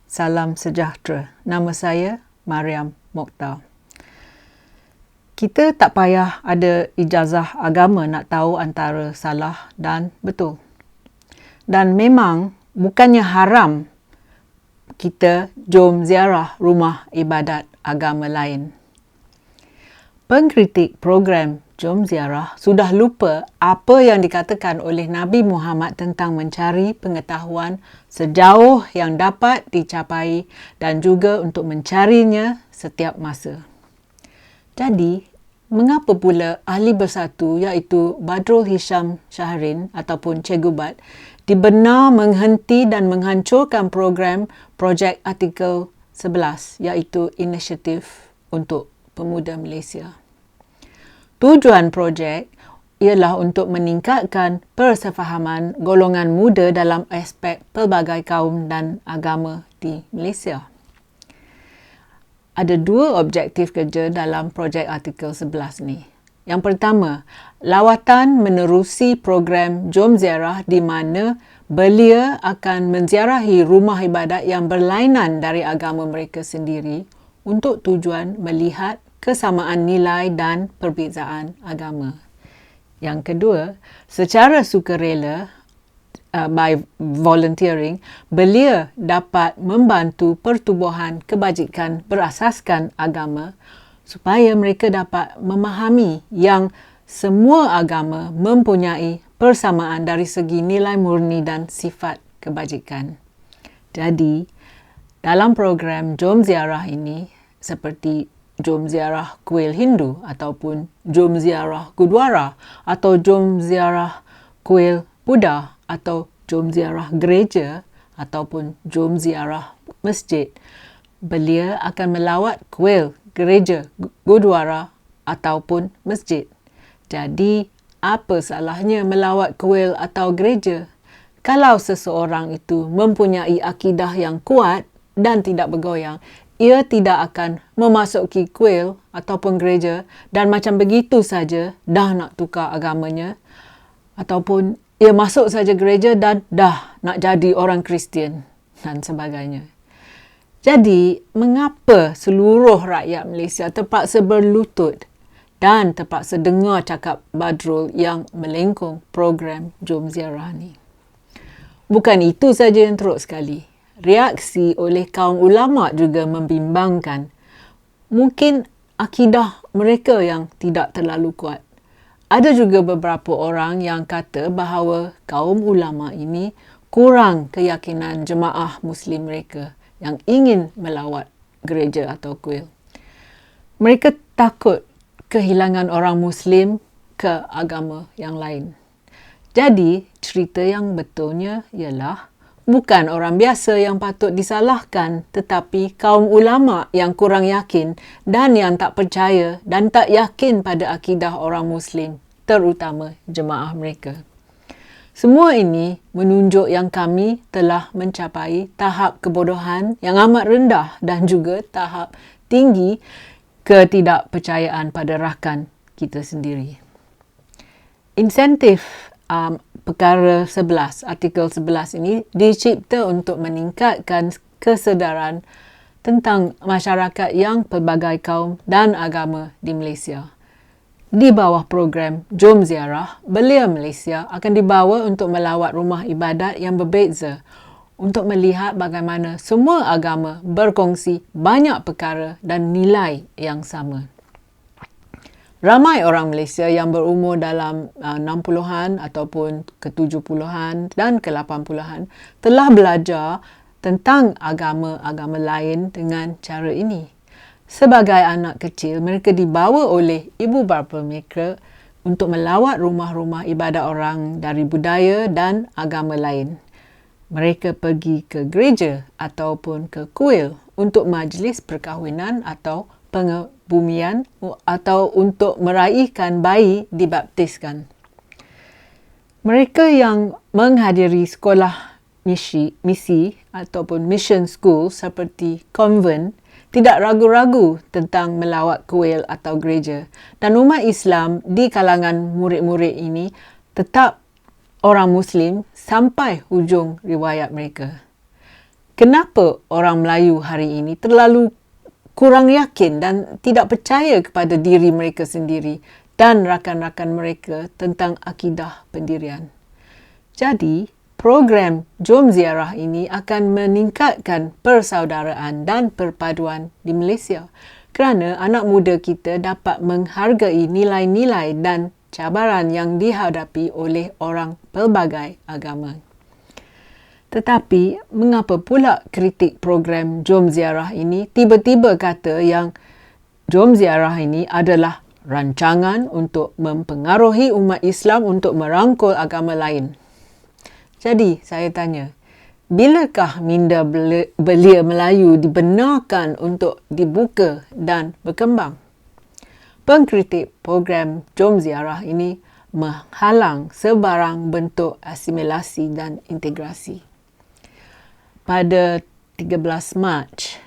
Salam sejahtera. Nama saya Mariam Mokhtar. Kita tak payah ada ijazah agama nak tahu antara salah dan betul. Dan memang bukannya haram kita jom ziarah rumah ibadat agama lain. Pengkritik program Jom Ziarah sudah lupa apa yang dikatakan oleh Nabi Muhammad tentang mencari pengetahuan sejauh yang dapat dicapai dan juga untuk mencarinya setiap masa. Jadi, mengapa pula ahli bersatu iaitu Badrul Hisham Shahrin ataupun Cikgu Bad dibenar menghenti dan menghancurkan program projek artikel 11 iaitu Inisiatif untuk Pemuda Malaysia. Tujuan projek ialah untuk meningkatkan persefahaman golongan muda dalam aspek pelbagai kaum dan agama di Malaysia. Ada dua objektif kerja dalam projek artikel 11 ni. Yang pertama, lawatan menerusi program Jom Ziarah di mana belia akan menziarahi rumah ibadat yang berlainan dari agama mereka sendiri untuk tujuan melihat kesamaan nilai dan perbezaan agama. Yang kedua, secara sukarela by volunteering, belia dapat membantu pertubuhan kebajikan berasaskan agama supaya mereka dapat memahami yang semua agama mempunyai persamaan dari segi nilai murni dan sifat kebajikan. Jadi, dalam program Jom Ziarah ini, seperti Jom Ziarah Kuil Hindu ataupun Jom Ziarah Gurdwara atau Jom Ziarah Kuil Buddha atau Jom Ziarah Gereja ataupun Jom Ziarah Masjid. Belia akan melawat kuil, gereja, gurdwara ataupun masjid. Jadi, apa salahnya melawat kuil atau gereja? Kalau seseorang itu mempunyai akidah yang kuat dan tidak bergoyang, ia tidak akan memasuki kuil ataupun gereja dan macam begitu saja dah nak tukar agamanya, ataupun ia masuk saja gereja dan dah nak jadi orang Kristian dan sebagainya. Jadi, mengapa seluruh rakyat Malaysia terpaksa berlutut dan terpaksa dengar cakap Badrul yang melengkung program Jom Ziarah ni? Bukan itu saja yang teruk sekali. Reaksi oleh kaum ulama juga membimbangkan. Mungkin akidah mereka yang tidak terlalu kuat. Ada juga beberapa orang yang kata bahawa kaum ulama ini kurang keyakinan jemaah Muslim mereka yang ingin melawat gereja atau kuil. Mereka takut kehilangan orang Muslim ke agama yang lain. Jadi, cerita yang betulnya ialah bukan orang biasa yang patut disalahkan, tetapi kaum ulama yang kurang yakin dan yang tak percaya dan tak yakin pada akidah orang Muslim, terutama jemaah mereka. Semua ini menunjuk yang kami telah mencapai tahap kebodohan yang amat rendah dan juga tahap tinggi ketidakpercayaan pada rakan kita sendiri. Insentif perkara 11, artikel 11 ini dicipta untuk meningkatkan kesedaran tentang masyarakat yang pelbagai kaum dan agama di Malaysia. Di bawah program Jom Ziarah, belia Malaysia akan dibawa untuk melawat rumah ibadat yang berbeza untuk melihat bagaimana semua agama berkongsi banyak perkara dan nilai yang sama. Ramai orang Malaysia yang berumur dalam 60-an ataupun ke-70-an dan ke-80-an telah belajar tentang agama-agama lain dengan cara ini. Sebagai anak kecil, mereka dibawa oleh ibu bapa mereka untuk melawat rumah-rumah ibadat orang dari budaya dan agama lain. Mereka pergi ke gereja ataupun ke kuil untuk majlis perkahwinan atau pengebumian atau untuk meraihkan bayi dibaptiskan. Mereka yang menghadiri sekolah misi ataupun mission school seperti konvent tidak ragu-ragu tentang melawat kuil atau gereja, dan umat Islam di kalangan murid-murid ini tetap orang Muslim sampai hujung riwayat mereka. Kenapa orang Melayu hari ini terlalu kurang yakin dan tidak percaya kepada diri mereka sendiri dan rakan-rakan mereka tentang akidah pendirian? Jadi, program Jom Ziarah ini akan meningkatkan persaudaraan dan perpaduan di Malaysia kerana anak muda kita dapat menghargai nilai-nilai dan cabaran yang dihadapi oleh orang pelbagai agama. Tetapi, mengapa pula kritik program Jom Ziarah ini tiba-tiba kata yang Jom Ziarah ini adalah rancangan untuk mempengaruhi umat Islam untuk merangkul agama lain? Jadi, saya tanya, bilakah minda belia Melayu dibenarkan untuk dibuka dan berkembang? Pengkritik program Jom Ziarah ini menghalang sebarang bentuk asimilasi dan integrasi. Pada 13 Mac,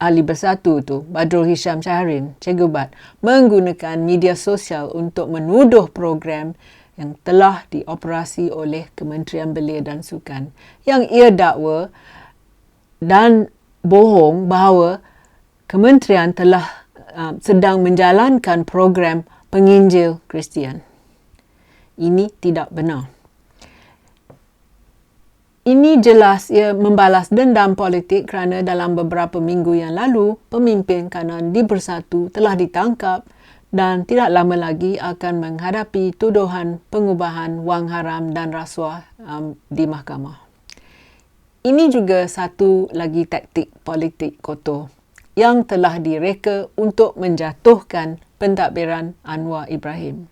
Ahli Bersatu tu, Badrul Hisham Shahrin, Cikgu Bad, menggunakan media sosial untuk menuduh program yang telah dioperasi oleh Kementerian Belia dan Sukan yang ia dakwa dan bohong bahawa kementerian telah sedang menjalankan program penginjil Kristian. Ini tidak benar. Ini jelas ia membalas dendam politik kerana dalam beberapa minggu yang lalu, pemimpin kanan di Bersatu telah ditangkap dan tidak lama lagi akan menghadapi tuduhan pengubahan wang haram dan rasuah di mahkamah. Ini juga satu lagi taktik politik kotor yang telah direka untuk menjatuhkan pentadbiran Anwar Ibrahim.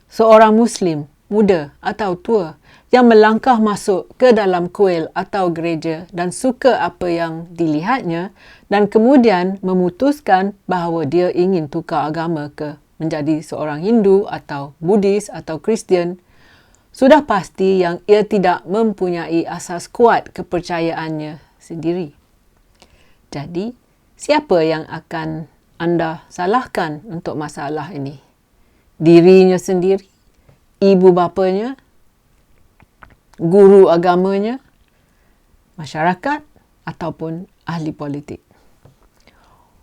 Seorang Muslim, muda atau tua, yang melangkah masuk ke dalam kuil atau gereja dan suka apa yang dilihatnya dan kemudian memutuskan bahawa dia ingin tukar agama ke menjadi seorang Hindu atau Buddhis atau Kristian, sudah pasti yang ia tidak mempunyai asas kuat kepercayaannya sendiri. Jadi, siapa yang akan anda salahkan untuk masalah ini? Dirinya sendiri? Ibu bapanya? Guru agamanya? Masyarakat? Ataupun ahli politik?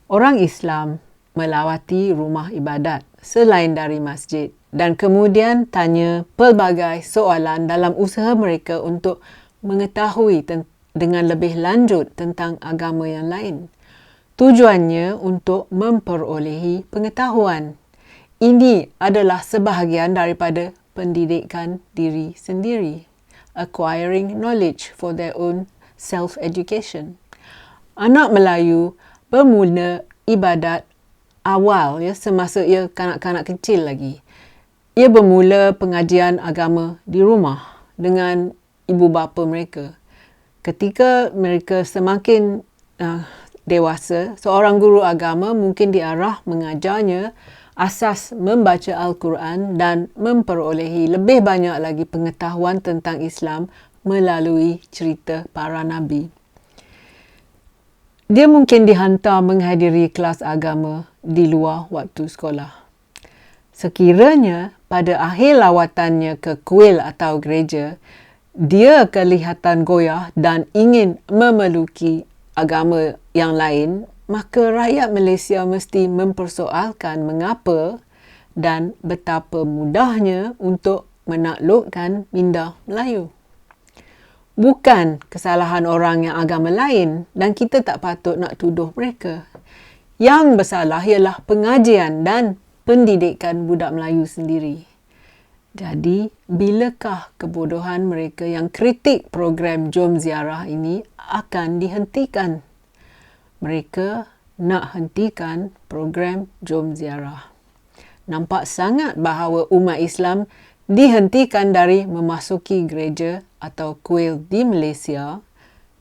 Orang Islam melawati rumah ibadat selain dari masjid dan kemudian tanya pelbagai soalan dalam usaha mereka untuk mengetahui dengan lebih lanjut tentang agama yang lain. Tujuannya untuk memperolehi pengetahuan. Ini adalah sebahagian daripada pendidikan diri sendiri. Acquiring knowledge for their own self-education. Anak Melayu bermula ibadat awal semasa ia kanak-kanak kecil lagi. Ia bermula pengajian agama di rumah dengan ibu bapa mereka. Ketika mereka semakin dewasa, seorang guru agama mungkin diarah mengajarnya asas membaca Al-Quran dan memperolehi lebih banyak lagi pengetahuan tentang Islam melalui cerita para Nabi. Dia mungkin dihantar menghadiri kelas agama di luar waktu sekolah. Sekiranya pada akhir lawatannya ke kuil atau gereja, dia kelihatan goyah dan ingin memeluki agama yang lain, maka rakyat Malaysia mesti mempersoalkan mengapa dan betapa mudahnya untuk menaklukkan minda Melayu. Bukan kesalahan orang yang agama lain dan kita tak patut nak tuduh mereka. Yang bersalah ialah pengajian dan pendidikan budak Melayu sendiri. Jadi, bilakah kebodohan mereka yang kritik program Jom Ziarah ini akan dihentikan? Mereka nak hentikan program Jom Ziarah. Nampak sangat bahawa umat Islam dihentikan dari memasuki gereja atau kuil di Malaysia,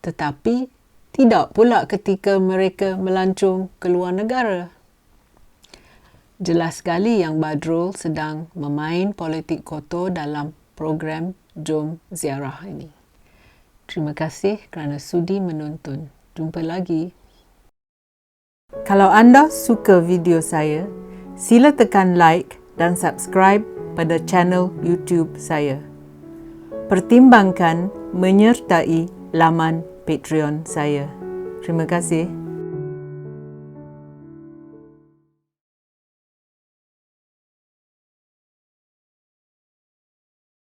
tetapi tidak pula ketika mereka melancong ke luar negara. Jelas sekali yang Badrul sedang memain politik kotor dalam program Jom Ziarah ini. Terima kasih kerana sudi menonton. Jumpa lagi. Kalau anda suka video saya, sila tekan like dan subscribe pada channel YouTube saya. Pertimbangkan menyertai laman Patreon saya. Terima kasih.